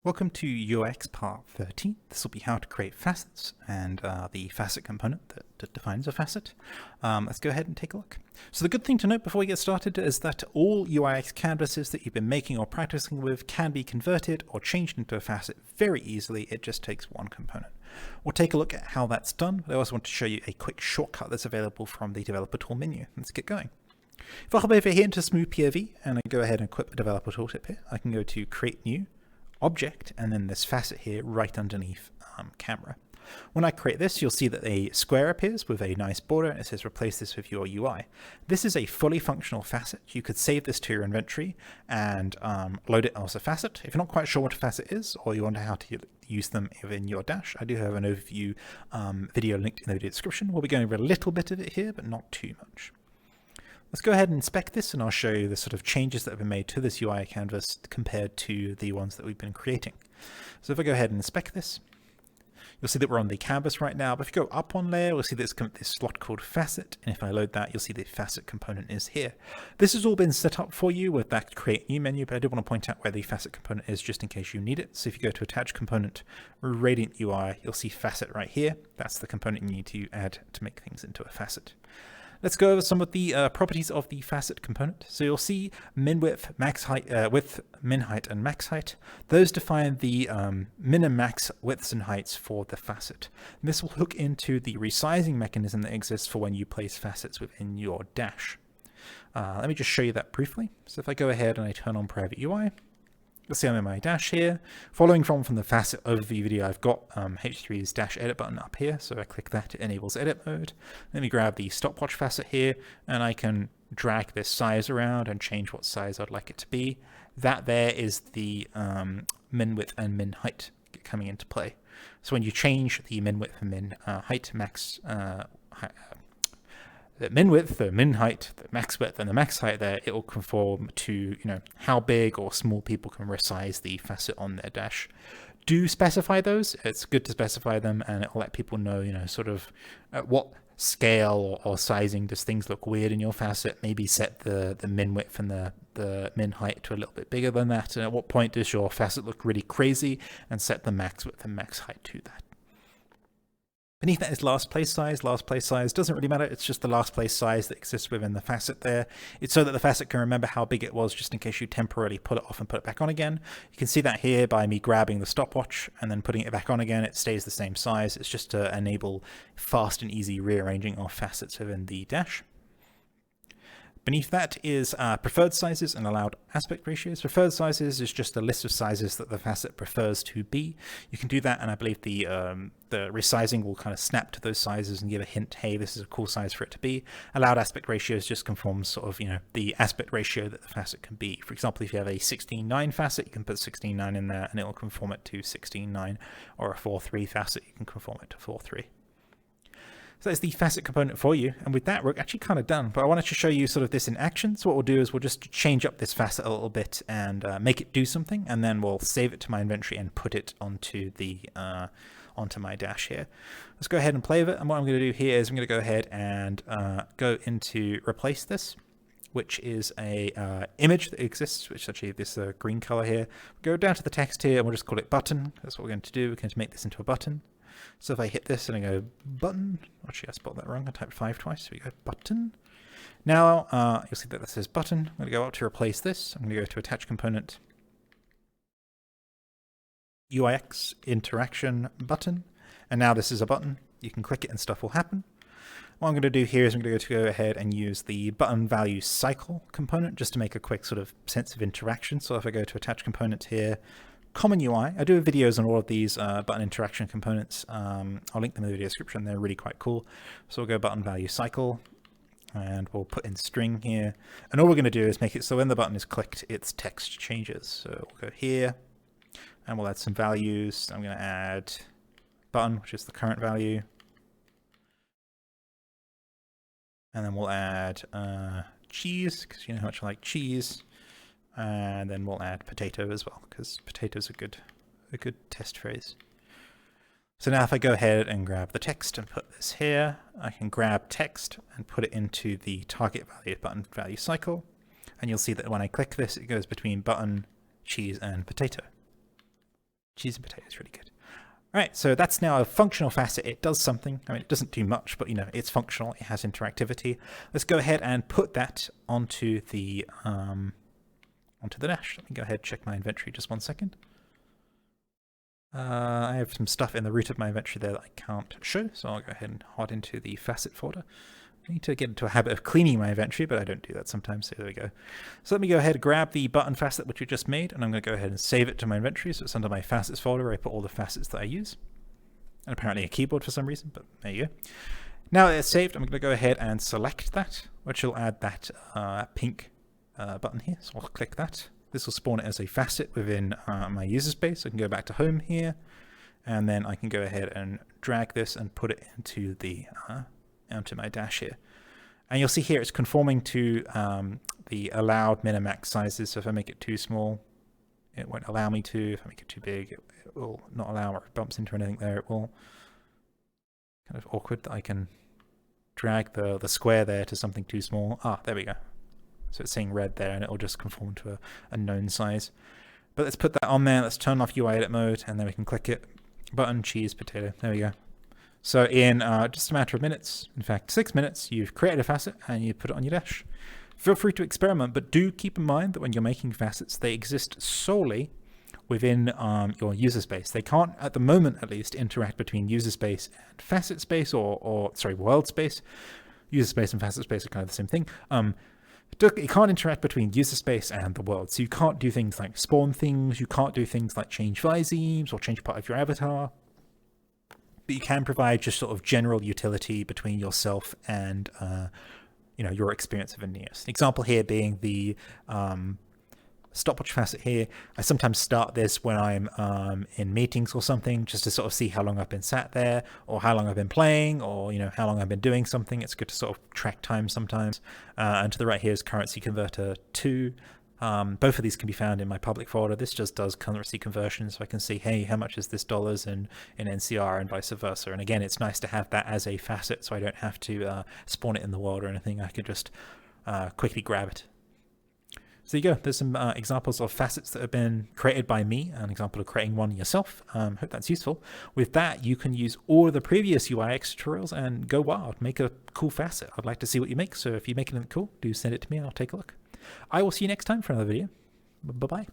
Welcome to UIX Part 13. This will be how to create facets and the facet component that defines a facet. Let's go ahead and take a look. So the good thing to note before we get started is that all UIX canvases that you've been making or practicing with can be converted or changed into a facet very easily. It just takes one component. We'll take a look at how that's done, but I also want to show you a quick shortcut that's available from the developer tool menu. Let's get going. If I hop over here into Smooth POV and I go ahead and equip the developer tooltip here, I can go to Create New, Object, and then this facet here right underneath Camera. When I create this, you'll see that a square appears with a nice border and it says replace this with your UI. This is a fully functional facet. You could save this to your inventory and load it as a facet. If you're not quite sure what a facet is or you wonder how to use them within your dash, I do have an overview video linked in the video description. We'll be going over a little bit of it here, but not too much. Let's go ahead and inspect this and I'll show you the sort of changes that have been made to this UI canvas compared to the ones that we've been creating. So if I go ahead and inspect this, you'll see that we're on the canvas right now, but if you go up one layer, we'll see this slot called Facet, and if I load that, you'll see the Facet component is here. This has all been set up for you with that Create New menu, but I do want to point out where the Facet component is just in case you need it. So if you go to Attach Component, Radiant UI, you'll see Facet right here. That's the component you need to add to make things into a facet. Let's go over some of the properties of the facet component. So you'll see min width, max height, width, min height, and max height. Those define the min and max widths and heights for the facet. And this will hook into the resizing mechanism that exists for when you place facets within your dash. Let me just show you that briefly. So if I go ahead and I turn on private UI, you'll see I'm in my dash here. Following from the facet overview video, I've got H3's dash edit button up here. So I click that, it enables edit mode. Let me grab the stopwatch facet here and I can drag this size around and change what size I'd like it to be. That there is the min width and min height coming into play. So when you change the min width and min height, max the min width, the min height, the max width, and the max height there, it will conform to, how big or small people can resize the facet on their dash. Do specify those. It's good to specify them, and it will let people know, sort of at what scale or sizing does things look weird in your facet. Maybe set the min width and the min height to a little bit bigger than that, and at what point does your facet look really crazy, and set the max width and max height to that. Beneath that is last place size. Last place size doesn't really matter. It's just the last place size that exists within the facet there. It's so that the facet can remember how big it was just in case you temporarily pull it off and put it back on again. You can see that here by me grabbing the stopwatch and then putting it back on again. It stays the same size. It's just to enable fast and easy rearranging of facets within the dash. Beneath that is preferred sizes and allowed aspect ratios. Preferred sizes is just a list of sizes that the facet prefers to be. You can do that, and I believe the resizing will kind of snap to those sizes and give a hint, hey, this is a cool size for it to be. Allowed aspect ratios just conforms sort of, the aspect ratio that the facet can be. For example, if you have a 16:9 facet, you can put 16:9 in there and it will conform it to 16:9, or a 4:3 facet, you can conform it to 4:3. So that's the facet component for you. And with that, we're actually kind of done. But I wanted to show you sort of this in action. So what we'll do is we'll just change up this facet a little bit and make it do something. And then we'll save it to my inventory and put it onto my dash here. Let's go ahead and play with it. And what I'm going to do here is I'm going to go ahead and go into replace this, which is a image that exists, which is actually this green color here. Go down to the text here and we'll just call it button. That's what we're going to do. We're going to make this into a button. So if I hit this and I go button, actually I spelled that wrong, I typed 5 twice, so we go button. Now you'll see that this says button. I'm going to go up to replace this. I'm going to go to attach component, UIX interaction button, and now this is a button. You can click it and stuff will happen. What I'm going to do here is I'm going to go ahead and use the button value cycle component just to make a quick sort of sense of interaction. So if I go to attach component here, Common UI. I do videos on all of these button interaction components. I'll link them in the video description. They're really quite cool. So we'll go button value cycle and we'll put in string here. And all we're going to do is make it so when the button is clicked, its text changes. So we'll go here and we'll add some values. I'm going to add button, which is the current value. And then we'll add cheese, because you know how much I like cheese. And then we'll add potato as well, because potato is a good test phrase. So now if I go ahead and grab the text and put this here, I can grab text and put it into the target value button value cycle. And you'll see that when I click this, it goes between button, cheese, and potato. Cheese and potato is really good. All right, so that's now a functional facet. It does something. I mean, it doesn't do much, but it's functional. It has interactivity. Let's go ahead and put that onto the dash. Let me go ahead and check my inventory just 1 second. I have some stuff in the root of my inventory there that I can't show, so I'll go ahead and hot into the facet folder. I need to get into a habit of cleaning my inventory, but I don't do that sometimes, so there we go. So let me go ahead and grab the button facet which we just made, and I'm going to go ahead and save it to my inventory, so it's under my facets folder where I put all the facets that I use. And apparently a keyboard for some reason, but there you go. Now that it's saved, I'm going to go ahead and select that, which will add that pink button here, so I'll click that. This will spawn it as a facet within my user space. I can go back to home here, and then I can go ahead and drag this and put it into the onto my dash here. And you'll see here it's conforming to the allowed min-max sizes. So if I make it too small, it won't allow me to. If I make it too big, it will not allow, or if it bumps into anything there, it will. Kind of awkward that I can drag the square there to something too small. Ah, there we go. So it's saying red there, and it will just conform to a known size. But let's put that on there. Let's turn off UI edit mode, and then we can click it. Button, cheese, potato. There we go. So in just a matter of minutes, in fact 6 minutes, you've created a facet and you put it on your dash. Feel free to experiment, but do keep in mind that when you're making facets, they exist solely within your user space. They can't, at the moment at least, interact between user space and facet space, or sorry, world space. User space and facet space are kind of the same thing. It can't interact between user space and the world. So you can't do things like spawn things, you can't do things like change visemes or change part of your avatar. But you can provide just sort of general utility between yourself and your experience of Aeneas. Example here being the stopwatch facet here. I sometimes start this when I'm in meetings or something, just to sort of see how long I've been sat there, or how long I've been playing, or how long I've been doing something. It's good to sort of track time sometimes. And to the right here is currency converter 2. Both of these can be found in my public folder. This just does currency conversion, so I can see, hey, how much is this dollars in NCR and vice versa. And again, it's nice to have that as a facet, so I don't have to spawn it in the world or anything. I can just quickly grab it. So there you go. There's some examples of facets that have been created by me, an example of creating one yourself. Hope that's useful. With that, you can use all of the previous UIX tutorials and go wild. Make a cool facet. I'd like to see what you make, so if you make anything cool, do send it to me and I'll take a look. I will see you next time for another video. Bye-bye.